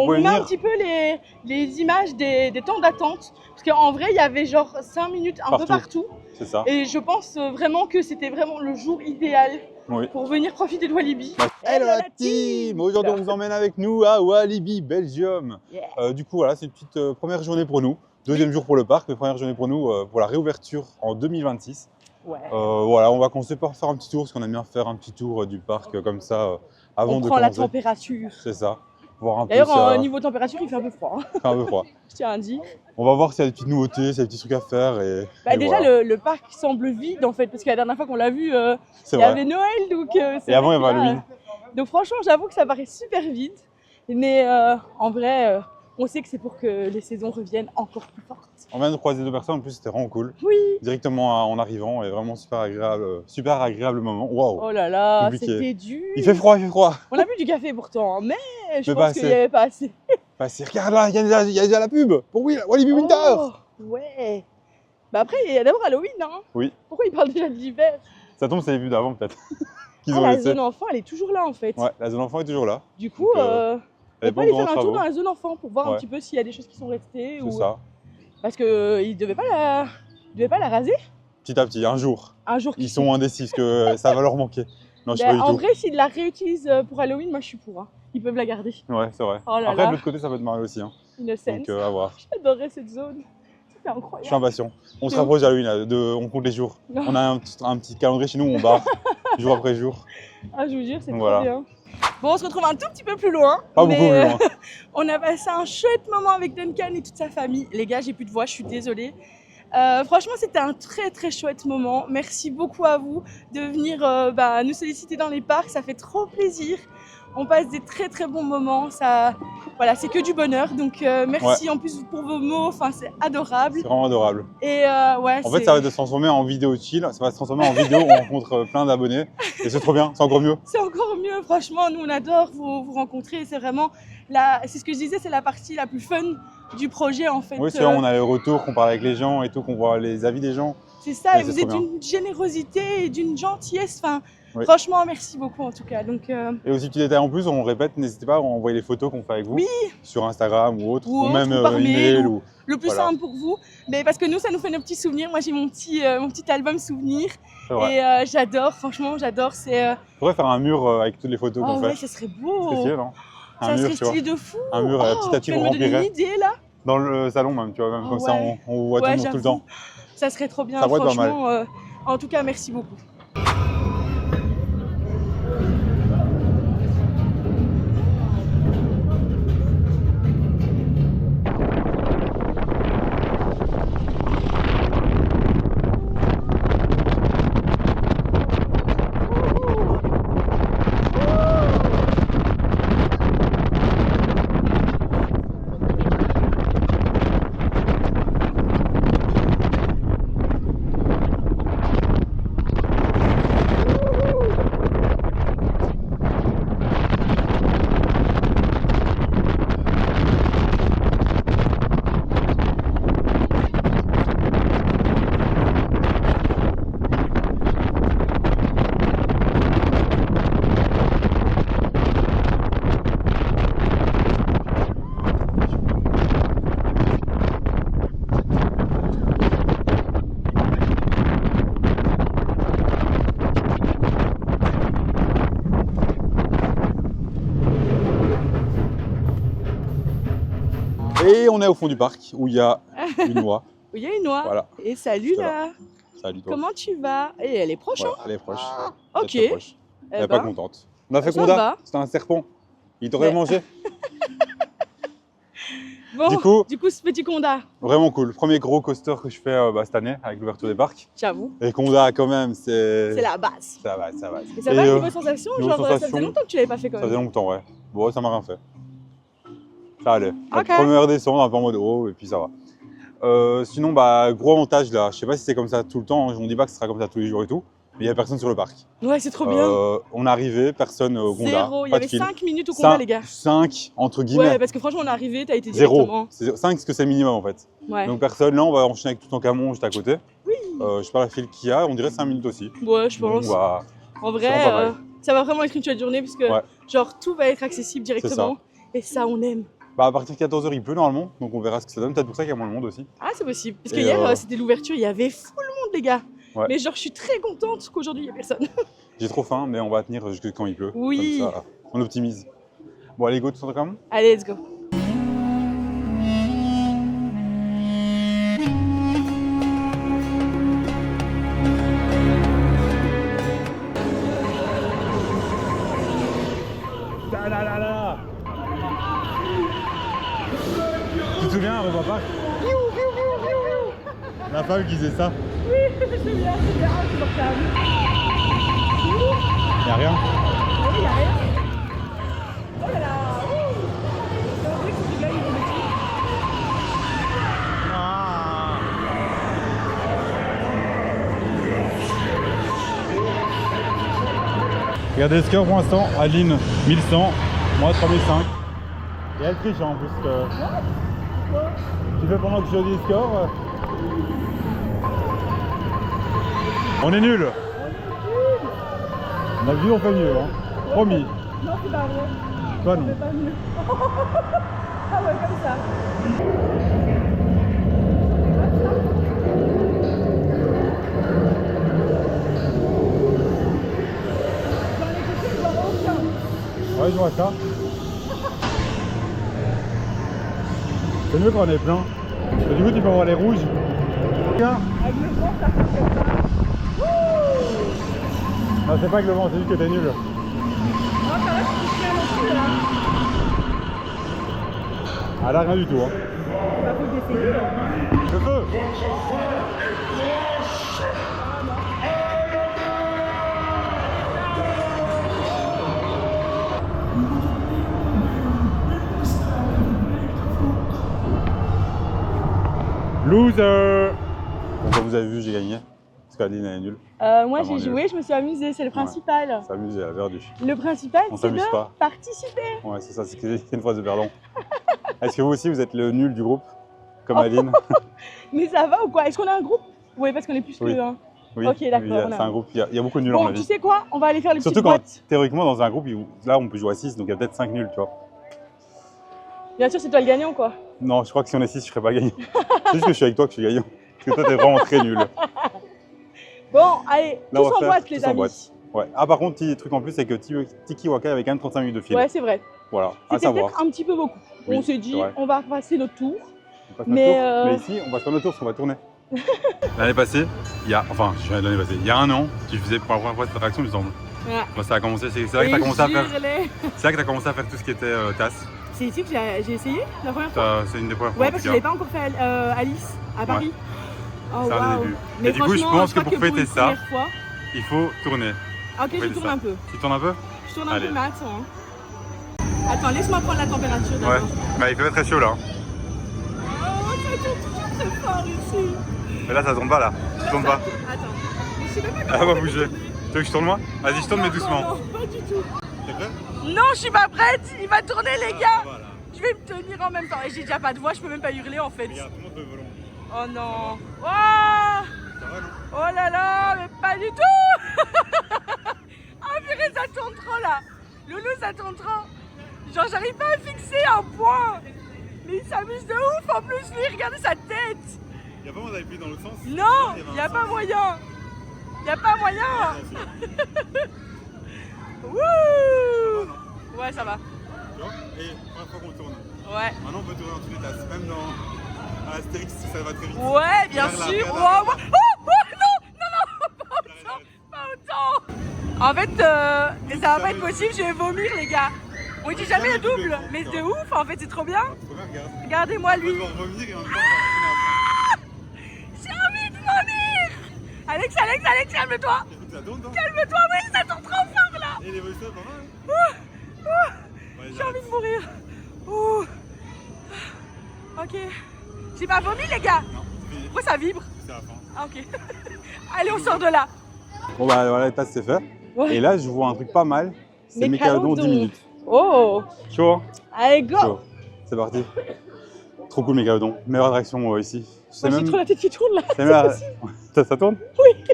On vous met un petit peu les images des temps d'attente. Parce qu'en vrai, il y avait genre 5 minutes un peu partout. C'est ça. Et je pense vraiment que c'était vraiment le jour idéal pour venir profiter de Walibi. Hello la team! Aujourd'hui, on vous emmène avec nous à Walibi, Belgium. Du coup, voilà, c'est une petite première journée pour nous. Deuxième jour pour le parc, mais première journée pour nous pour la réouverture en 2026. Voilà, on va commencer par faire un petit tour, parce qu'on aime bien faire un petit tour du parc comme ça avant de commencer. On prend la température. C'est ça. D'ailleurs, niveau température, il fait un peu froid. Il fait un peu froid. Je tiens à dire. On va voir s'il y a des petites nouveautés, s'il y a des petits trucs à faire. Et déjà, voilà. le parc semble vide en fait, parce que la dernière fois qu'on l'a vu, il y avait Noël. Donc, et avant, il y avait Halloween. Donc franchement, j'avoue que ça paraît super vide. Mais en vrai, on sait que c'est pour que les saisons reviennent encore plus fortes. On vient de croiser 2 personnes, en plus c'était vraiment cool. Oui. Directement en arrivant, et vraiment super agréable moment. Waouh. Oh là là, c'était dur. Il fait froid, il fait froid. On a bu du café pourtant, mais je pense qu'il n'y avait pas assez. Regarde là, il y a déjà la pub pour Walibi Winter. Ouais. Bah après, il y a d'abord Halloween, hein. Oui. Pourquoi il parle déjà de l'hiver? Ça tombe, c'est les pubs d'avant peut-être. La zone enfant, elle est toujours là en fait. Ouais, la zone enfant est toujours là. Du coup, on peut aller faire un tour dans la zone enfant pour voir un petit peu s'il y a des choses qui sont restées. C'est ça. Parce qu'ils ne devaient pas la raser. Petit à petit, un jour. Ils sont indécis parce que ça va leur manquer. Non, je sais pas du tout. En vrai, s'ils la réutilisent pour Halloween, moi je suis pour. Hein. Ils peuvent la garder. Ouais, c'est vrai. Oh là Après, là. de l'autre côté, ça peut te marrer aussi. Hein. Innocence. Donc, à voir. J'adorais cette zone. C'était incroyable. Je suis impatient. On se rapproche d'Halloween, on compte les jours. On a un petit calendrier chez nous où on barre jour après jour. Ah, je vous jure, c'est trop bien. Bon, on se retrouve un tout petit peu plus loin. Pas beaucoup plus loin. On a passé un chouette moment avec Duncan et toute sa famille. Les gars, j'ai plus de voix, je suis désolée. Franchement, c'était un très très chouette moment. Merci beaucoup à vous de venir nous solliciter dans les parcs. Ça fait trop plaisir. On passe des très très bons moments. Voilà, c'est que du bonheur. Donc merci en plus pour vos mots. Enfin, c'est adorable. C'est vraiment adorable. Et en fait, ça va se transformer en vidéo chill. Ça va se transformer en vidéo où on rencontre plein d'abonnés. Et c'est trop bien. C'est encore mieux. C'est encore mieux. Franchement, nous on adore vous rencontrer. C'est vraiment c'est ce que je disais, c'est la partie la plus fun du projet en fait. Oui, c'est vrai, on a les retours, qu'on parle avec les gens et tout, qu'on voit les avis des gens. C'est ça, et vous êtes d'une générosité et d'une gentillesse. Enfin, franchement, merci beaucoup en tout cas. Donc, et aussi, petit détail en plus, on répète, n'hésitez pas à envoyer les photos qu'on fait avec vous sur Instagram ou autre, ou même par mail, ou le plus simple pour vous. Mais parce que nous, ça nous fait nos petits souvenirs. Moi, j'ai mon petit album souvenir et j'adore, franchement, j'adore. On pourrait faire un mur avec toutes les photos qu'on fait. Ouais, ça serait beau. C'est stylé, non? Ça serait stylé de fou. Un mur, petit à petit, on remplirait. Tu me donnes une idée là? Dans le salon même, tu vois, même comme ça, on voit tout le temps. Ça serait trop bien, ça pourrait franchement. Être pas mal. En tout cas, merci beaucoup. Et on est au fond du parc où il y a une noix. Où il y a une noix. Voilà. Et salut là. Salut toi. Comment tu vas? Et elle est proche, hein? Elle est proche. Ok. Elle est pas contente. On a fait Conda, c'était un serpent. Il t'aurait mangé. Bon, du coup, ce petit Conda. Vraiment cool. Premier gros coaster que je fais cette année avec l'ouverture des parcs. J'avoue. Et Conda, quand même, c'est la base. C'est la base, c'est la base. Et ça va, niveau sensation? Genre, ça faisait longtemps que tu l'avais pas fait quand même. Ça faisait longtemps, ouais. Bon, ça m'a rien fait. Ça allait. La première descente, un peu en mode haut, et puis ça va. Sinon, gros avantage là. Je sais pas si c'est comme ça tout le temps. On dit pas que ce sera comme ça tous les jours et tout. Mais il n'y a personne sur le parc. Ouais, c'est trop bien. On est arrivé, personne au Conda. Zéro. Il y avait 5 minutes au Conda, les gars. 5 entre guillemets. Ouais, parce que franchement, on est arrivé, t'as été directement. 0. 5, parce que c'est le minimum en fait. Ouais. Donc personne. Là, on va enchaîner avec tout en Camon juste à côté. Oui. Je sais pas la file qu'il y a. On dirait 5 minutes aussi. Ouais, je pense. Donc, en vrai, ça va vraiment être une chouette journée parce que genre tout va être accessible directement. Et ça, on aime. Bah, à partir de 14h, il pleut normalement, donc on verra ce que ça donne. Peut-être pour ça qu'il y a moins de monde aussi. Ah, c'est possible. Parce que Et, hier, c'était l'ouverture, il y avait full monde, les gars. Ouais. Mais genre, je suis très contente qu'aujourd'hui, il n'y ait personne. J'ai trop faim, mais on va tenir jusqu'à quand il pleut. Oui. Comme ça, on optimise. Bon, allez, go, tu t'entends quand même? Allez, let's go. Tu te souviens, Revoir Park? La femme qui faisait ça? Oui, je me souviens, c'est insupportable. Y'a rien? Oui, il n'y a rien. Oh là là. C'est vrai que c'est bien, il est métier. Regardez le score pour l'instant, Aline 1100, moi 3005. Et elle triche en plus. Tu fais pendant que je dis le score. On est nul. On a vu, on fait mieux, hein. Promis. Non, c'est pas vrai. Toi On non. fait pas mieux. Ah ouais, comme ça. Ouais, je vois ça. C'est mieux quand on est plein. Parce que du coup, tu peux avoir les rouges. Tiens. Avec le vent, ça fait comme ça. Non, c'est pas avec le vent, c'est juste que t'es nul. Non, ça va, je suis non plus là. Ah là, rien du tout. Hein. Bah, faut d'essayer. Le feu. Loser. Donc, comme vous avez vu, j'ai gagné. Parce qu'Aline elle est nulle. Moi, Ah, j'ai bon, joué, je me suis amusée, c'est le principal. On s'amuse, elle a perdu. Le principal, On c'est de s'amuse pas. participer. Ouais, c'est ça, c'est une phrase de perdant. Est-ce que vous aussi, vous êtes le nul du groupe? Comme Aline? Mais ça va ou quoi? Est-ce qu'on a un groupe? Oui, parce qu'on est plus Oui. que un. Oui, Ok, d'accord, oui, on a c'est un groupe, il y a beaucoup de nuls en Bon, ma tu vie. sais quoi? On va aller faire les Surtout petites quand, boîtes. théoriquement, dans un groupe, là, on peut jouer à 6, donc il y a peut-être 5 nuls, tu vois. Bien sûr, c'est toi le gagnant, quoi. Non, je crois que si on est 6, je serais pas gagnant. C'est juste que je suis avec toi que je suis gagnant. Parce que toi, t'es vraiment très nul. Bon, allez, Là, on tous va en faire boîte, les tous en amis. boîte. Ouais. Ah, par contre, petit truc en plus, c'est que Tiki Waka avait quand même 35 minutes de fil. Ouais, c'est vrai. Voilà, à C'était savoir. peut-être un petit peu beaucoup. Oui, On s'est c'est dit, vrai. on va passer notre tour. On passe Mais, notre tour. Mais ici, on passe pas notre tour parce qu'on va tourner. L'année passée, enfin, je viens de l'année passée, il y a un an, tu faisais pour la première fois cette attraction, il me semble. Ouais. Moi, ça a commencé, c'est là que tu as commencé à faire. C'est là que tu as commencé à faire tout ce qui était tasse. C'est ici que j'ai essayé la première fois. C'est une des premières fois. Ouais, parce que je l'avais pas encore fait à Alice, à Paris. Oh, C'est un des waouh. débuts. Mais Et du coup, je franchement, pense que crois pour fêter une ça, première fois- il faut tourner. Ah, ok, je fêter tourne ça. un peu. Tu tournes un peu? Je tourne un Allez. peu, mais attends. Hein. Attends, laisse-moi prendre la température Ouais. d'abord. Bah, il fait très chaud là. Oh, ça tourne toujours très fort ici. Mais là, ça tourne pas là. Ça tourne pas. Attends. Mais je sais même pas Elle comment va bouger. Tu veux que je tourne moi? Vas-y, je tourne mais doucement. Non, pas du tout. T'es prêt? Non, je suis pas prête. Il va tourner, les gars. Voilà. Je vais me tenir en même temps. Et j'ai déjà pas de voix, je peux même pas hurler en fait. Regarde, tout le monde peut voler. Oh non. Oh, Ça va, non? oh là là, mais pas du tout. Oh purée, ça tourne trop là. Loulou, ça tourne trop. Genre, j'arrive pas à fixer un point. Mais il s'amuse de ouf en plus, lui, regardez sa tête. Y'a pas moyen d'aller plus dans l'autre sens? Non, y a pas moyen. Y a pas moyen. Wouh. Ouais, ça va. Tu vois? Et première fois qu'on tourne. Ouais. Maintenant, on peut tourner dans toutes les tasses. Même dans Astérix, ça va très vite. Ouais, bien Regarde là, sûr. regarde Oh, là. oh, non, pas autant, pas autant. En fait, ça va pas être possible, je vais vomir, les gars. On dit jamais le double, mais de ouf, en fait, c'est trop bien. Faut bien regarder. Regardez-moi On lui. va devoir revenir et en même temps, on va J'ai envie de vomir. Alex, calme-toi. Écoute, ça tourne, non? Calme-toi, oui, ça tourne trop fort là. Et l'évolution est pas mal. Hein? Ouais, J'ai envie de mourir. Ouh. Ok. J'ai pas vomi, les gars. Non, c'est Pourquoi ça vibre? à la fin. Ah, ok. Allez, on sort de là. Bon, bah voilà, les tasses, c'est fait. Ouais. Et là, je vois un truc pas mal. C'est Mécalodon 10 minutes. Oh. Chaud, hein? Allez, go. Chaud. C'est parti. Trop cool, Mécalodon. Meilleure attraction ici. Moi, j'ai trop la tête qui tourne là. C'est même... ça tourne? Oui.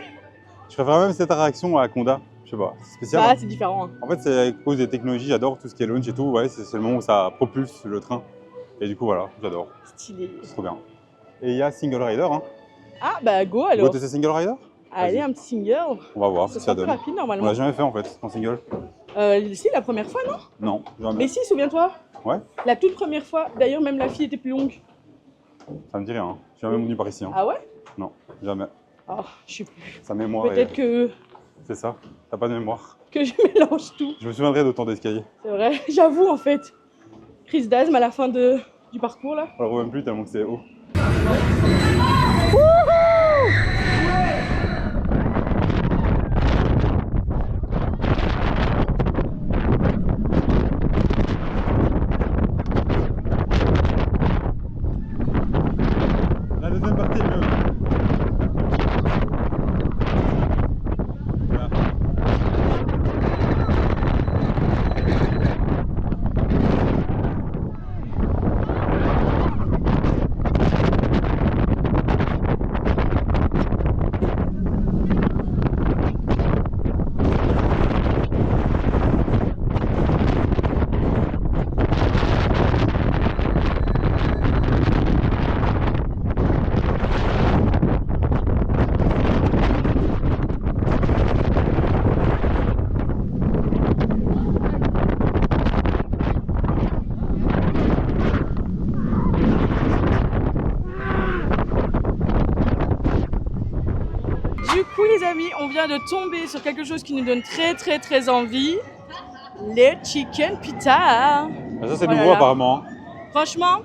Je préfère même cette attraction à Conda. Je sais pas, c'est spécial. Bah, hein. c'est différent. Hein. En fait, c'est à cause des technologies, j'adore tout ce qui est launch et tout. Ouais, c'est le moment où ça propulse le train. Et du coup, voilà, j'adore. Stylé. C'est trop bien. Et il y a Single Rider. Hein. Ah, bah go Vous alors. goûtez ce Single Rider? Allez, un petit single. On va voir Ce si sera ça plus donne. rapide On normalement. l'a jamais fait en fait, en single. Si, la première fois, non? Non, jamais. Mais si, souviens-toi. Ouais. La toute première fois. D'ailleurs, même la fille était plus longue. Ça me dit rien. Hein. Je suis jamais venu par ici. Hein. Ah ouais? Non, jamais. Ah, je sais plus. Sa mémoire Peut-être est... C'est ça. T'as pas de mémoire. que je mélange tout. Je me souviendrai d'autant d'escaliers. C'est vrai, j'avoue en fait. Crise d'asthme à la fin du parcours là. On le revoit même plus tellement que c'est haut. La deuxième partie est mieux. Voilà. Du coup les amis, on vient de tomber sur quelque chose qui nous donne très envie. Les chicken pita. Ah, ça c'est Oh là nouveau là. apparemment. Franchement,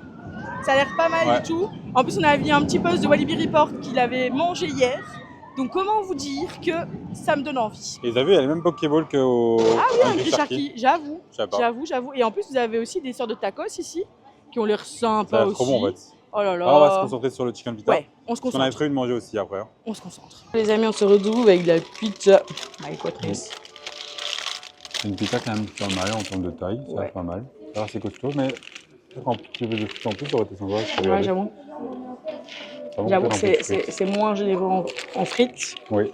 ça a l'air pas mal Ouais. du tout. En plus on a vu un petit post de Walibi Report qu'il avait mangé hier. Donc comment vous dire que ça me donne envie. Et vous avez vu, il y a les mêmes Pokéball qu'au Ah oui, un Hungry Sharky, j'avoue. Je sais pas. J'avoue. Et en plus vous avez aussi des sortes de tacos ici qui ont l'air Ça sympas a l'air aussi. trop bon en fait. Oh là là. Alors, on va se concentrer sur le chicken pita. Ouais, on se Parce qu'on avait concentre. prévu de manger aussi après. Hein. On se concentre. Les amis, on se retrouve avec de la pizza. Maïquatrice. C'est une pita quand même pas mal en termes de taille, ça Ouais. va pas mal. Alors c'est costaud, mais peut-être un petit peu de frites en plus, ça aurait été sympa. Ouais, j'avoue. J'avoue que c'est moins généreux en frites. Oui.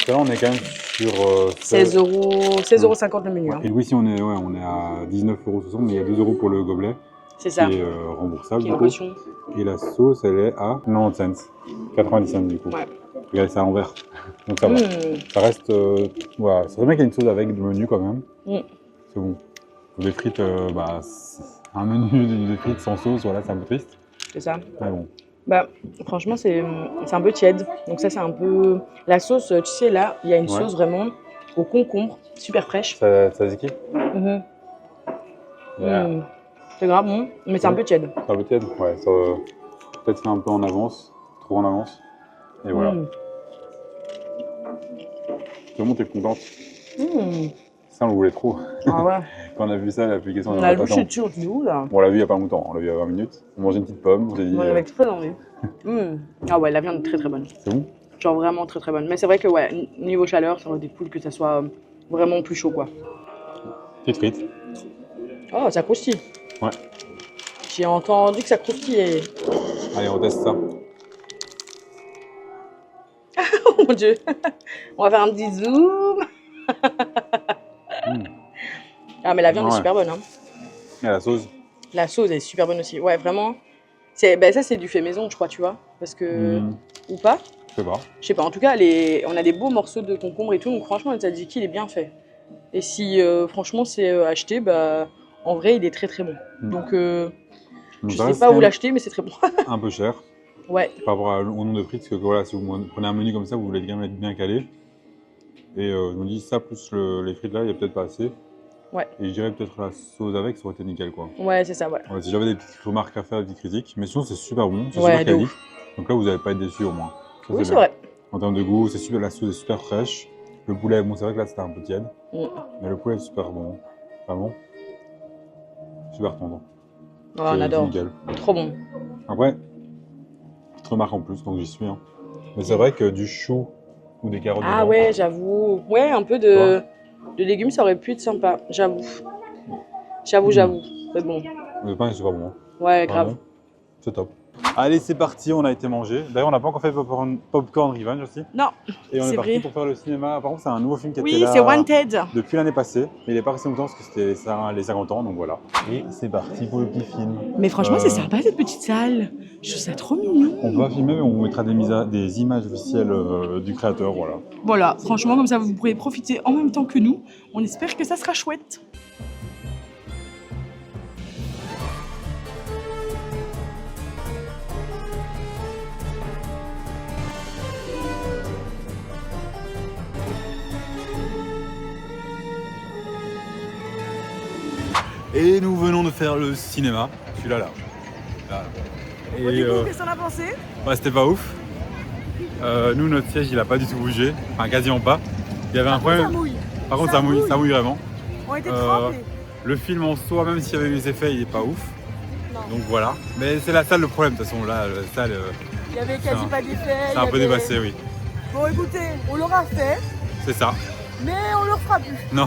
Là, on est quand même sur 16 € 50 le menu. Hein. Et oui, si on est à 19,60 €, mais il y a 2 € pour le gobelet C'est ça. qui est remboursable. Qui est Du une coup. caution. Et la sauce, elle est à 90 cents. 90 cents du coup. Ouais. Regardez, c'est à l'envers. Donc ça va. Ça reste. Voilà. C'est vrai bien qu'il y a une sauce avec du menu quand même. C'est bon. Pour des frites, c'est un menu de frites sans sauce, voilà, c'est un peu triste. C'est ça. Mais bon. Bah, franchement, c'est un peu tiède. Donc ça, c'est un peu... La sauce, tu sais, là, il y a une sauce vraiment au concombre, super fraîche. Ça dit qui C'est grave bon, mais c'est un peu tiède. C'est un peu tiède. Ouais, ça peut-être fait un peu en avance, trop en avance. Et voilà. Tout le monde est contente. Ça, on le voulait trop. Ah ouais. Quand on a vu ça, l'application, On a louché dessus, on se dit où là? Bon, on l'a vu il n'y a pas longtemps, on l'a vu il y a 20 minutes. On mangeait une petite pomme, on s'est dit. On avait très envie. Ah ouais, la viande est très bonne. C'est bon? Genre vraiment très bonne. Mais c'est vrai que ouais, niveau chaleur, ça aurait été cool que ça soit vraiment plus chaud quoi. Petite frite. Oh, ça croustille. Ouais. J'ai entendu que ça croustillait. Allez, on teste ça. Oh mon dieu. On va faire un petit zoom. Ah mais la viande est super bonne. Hein. Et la sauce? La sauce est super bonne aussi. Ouais, vraiment. Ça, c'est du fait maison, je crois, tu vois. Parce que... Ou pas? Je sais pas. Je sais pas. En tout cas, on a des beaux morceaux de concombre et tout. Donc franchement, le tzatziki, il est bien fait. Et si franchement c'est acheté, bah en vrai, il est très bon. Donc je sais pas où l'acheter, mais c'est très bon. Un peu cher. Ouais. Par rapport au nombre de frites, parce que voilà, si vous prenez un menu comme ça, vous voulez quand même être bien calé. Et je me dis, ça plus les frites là, il n'y a peut-être pas assez. Ouais. Et je dirais peut-être la sauce avec, ça aurait été nickel quoi. Ouais, c'est ça, ouais. Si j'avais des petites remarques à faire, des petites critiques, mais sinon c'est super bon, c'est Ouais, super quali. Donc là, vous n'allez pas être déçus au moins. Ça, oui, c'est bien. vrai. En termes de goût, la sauce est super fraîche. Le poulet, bon, c'est vrai que là c'était un peu tiède. Mais le poulet est super bon. Vraiment. Super tendre. Ouais, on adore. Nickel. Trop bon. Après, petite remarque en plus, donc j'y suis. Hein. Mais c'est vrai que du chou ou des carottes. Ah dedans, ouais, j'avoue. Ouais, un peu de légumes, ça aurait pu être sympa. J'avoue. J'avoue. C'est bon. Le pain est super bon. Ouais, Vraiment. grave. C'est top. Allez, c'est parti, on a été manger. D'ailleurs, on n'a pas encore fait Popcorn Revenge aussi. Non, et on est parti vrai. pour faire le cinéma. Par contre, c'est un nouveau film qui était Oui, là c'est Wanted. depuis l'année passée. Mais il n'est pas resté longtemps parce que c'était les 50 ans, donc voilà. Et c'est parti pour le petit film. Mais franchement, c'est sympa cette petite salle. Je trouve ça trop mignon. On va filmer, mais on vous mettra des images officielles du créateur, voilà. Voilà, franchement, comme ça, vous pourrez profiter en même temps que nous. On espère que ça sera chouette. Et nous venons de faire le cinéma. Celui-là, là. Et du coup, qu'est-ce qu'on a pensé? Bah, c'était pas ouf. Nous, notre siège, il a pas du tout bougé. Enfin, quasiment pas. Il y avait un problème. Ça mouille. Par contre, ça mouille vraiment. On était trempés. Le film en soi, même s'il y avait eu les effets, il est pas ouf. Non. Donc voilà. Mais c'est la salle le problème, de toute façon. Là, la salle. Il y avait quasi pas d'effet. C'est un peu dépassé, oui. Bon, écoutez, on l'aura fait, C'est ça. mais on le refera plus. Non.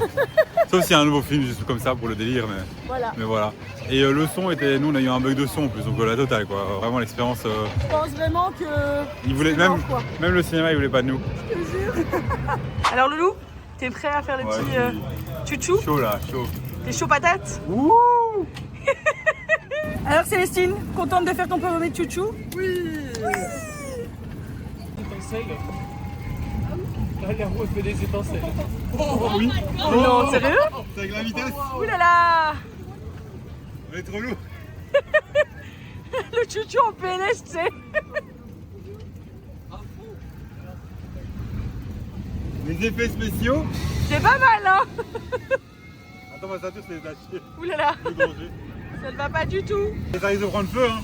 Sauf s'il y a un nouveau film, juste comme ça, pour le délire. Voilà. Mais voilà. Et le son était. Nous, on a eu un bug de son en plus, donc la totale, quoi. Vraiment l'expérience. Je pense vraiment que. Il voulait c'est mort, quoi. même le cinéma, il voulait pas de nous. Je te jure. Alors, Loulou, t'es prêt à faire le petit chouchou? Chaud là, chaud. T'es chaud patate? Ouh. Alors, Célestine, contente de faire ton premier chouchou? Oui. La roue fait des étincelles. Oh oui. Non, sérieux? C'est avec la vitesse. Ouh là là. On est trop lourd. Le chouchou en PLS, tu sais. Les effets spéciaux. C'est pas mal, hein? Attends, ma ceinture, c'est détaché. Ouh là là. Le danger. Ça ne va pas du tout. Et ça risque de prendre feu, hein.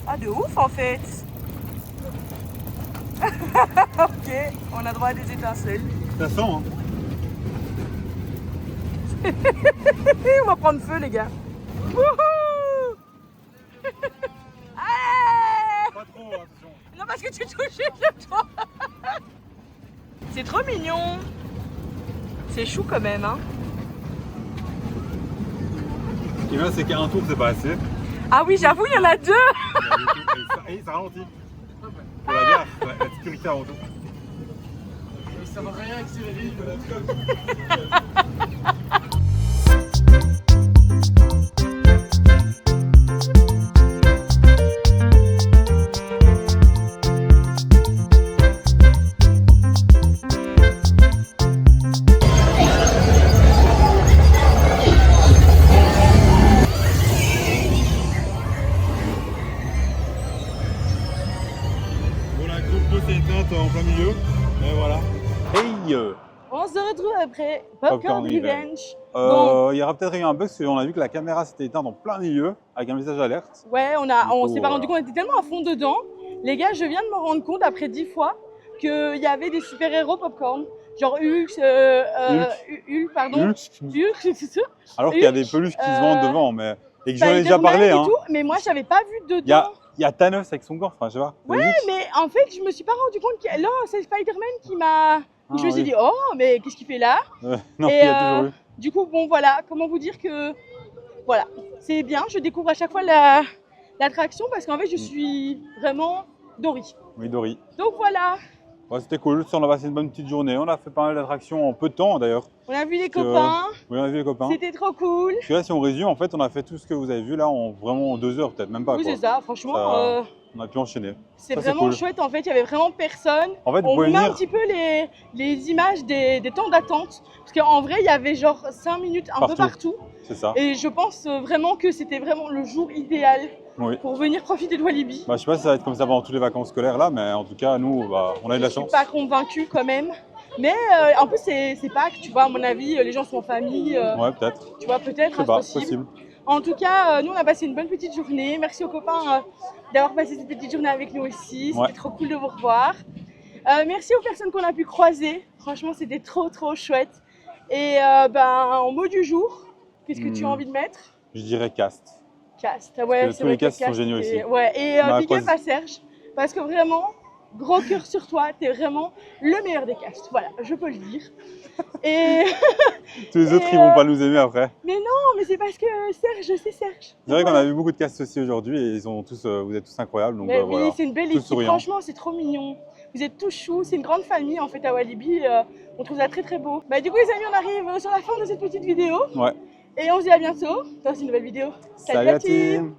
Ah, de ouf, en fait. Ok, on a droit à des étincelles. Ça sent, hein. On va prendre feu, les gars. Wouhou. Allez. Pas trop, attention. Non, parce que tu touches le toit. C'est trop mignon. C'est chou quand même, hein. Ce qui est bien, c'est qu'un tour, c'est pas assez. Ah oui, j'avoue, il y en a deux. Et ça ralentit. Pour la gare, la sécurité avant tout. Ça va rien accélérer. Bon, la GoPro s'est éteinte en plein milieu. Et voilà. Hey. On se retrouve après Popcorn Revenge. Il y aura peut-être eu un bug parce qu'on a vu que la caméra s'était éteinte en plein milieu avec un message alerte. Ouais, on s'est pas voilà. rendu compte, on était tellement à fond dedans. Les gars, je viens de me rendre compte après 10 fois qu'il y avait des super-héros popcorn. Genre Hulk, pardon. Hulk, c'est ça. Alors qu'il y a des peluches qui se vendent devant, mais et que j'en ai déjà Spider-Man parlé. et Hein. tout, mais moi, j'avais pas vu dedans. Il y a Thanos avec son corps, enfin je sais pas. Ouais, mais en fait, je me suis pas rendu compte que là, c'est Spider-Man qui m'a. Ah, je me suis oui. dit, oh, mais qu'est-ce qu'il fait là? Non, Et, il y a toujours eu. Du coup, bon, voilà, comment vous dire que. Voilà, c'est bien, je découvre à chaque fois l'attraction parce qu'en fait, je suis vraiment Dory. Oui, Dory. Donc voilà, Ouais, c'était cool, on a passé une bonne petite journée. On a fait pas mal d'attractions en peu de temps d'ailleurs. on a vu les Parce que, copains, Oui, on a vu les copains. c'était trop cool. Parce que là, si on résume, en fait, on a fait tout ce que vous avez vu là en vraiment 2 heures, peut-être même pas. Oui, quoi. c'est ça, franchement, Ça- On a pu enchaîner. c'est ça, c'est vraiment cool. chouette. En fait, il y avait vraiment personne. En fait, vous On pouvez vous met un venir. petit peu les images des temps d'attente. Parce qu'en vrai, il y avait genre 5 minutes un peu partout. C'est ça. Et je pense vraiment que c'était vraiment le jour idéal Oui. pour venir profiter de Walibi. Bah, je sais pas si ça va être comme ça pendant toutes les vacances scolaires là, mais en tout cas, nous, bah, on a eu de la Je suis chance. pas convaincue quand même. Mais en plus, c'est Pâques, tu vois, à mon avis, les gens sont en famille. Ouais, peut-être. Tu vois, peut-être, Je sais pas, possible. possible. En tout cas, nous, on a passé une bonne petite journée. Merci aux copains d'avoir passé cette petite journée avec nous aussi. C'était Ouais. trop cool de vous revoir. Merci aux personnes qu'on a pu croiser. Franchement, c'était trop, trop chouette. Et en mot du jour, qu'est-ce que tu as envie de mettre? Je dirais cast. Cast. Ouais, Parce que tous les casts sont géniaux ici. Ouais, et On a big up croisé- à Serge. Parce que vraiment, Gros cœur sur toi, t'es vraiment le meilleur des castes. Voilà, je peux le dire. Et Tous les autres, ils vont pas nous aimer après. mais non, mais c'est parce que Serge, c'est Serge. C'est vrai qu'on a vu beaucoup de castes aussi aujourd'hui et ils ont tous, vous êtes tous incroyables. Donc Mais oui, voilà. c'est une belle Tous équipe. souriants. Franchement, c'est trop mignon. Vous êtes tous choux. C'est une grande famille en fait à Walibi. On trouve ça très très beau. Bah, du coup, les amis, on arrive sur la fin de cette petite vidéo. Ouais. Et on se dit à bientôt dans une nouvelle vidéo. Salut la team.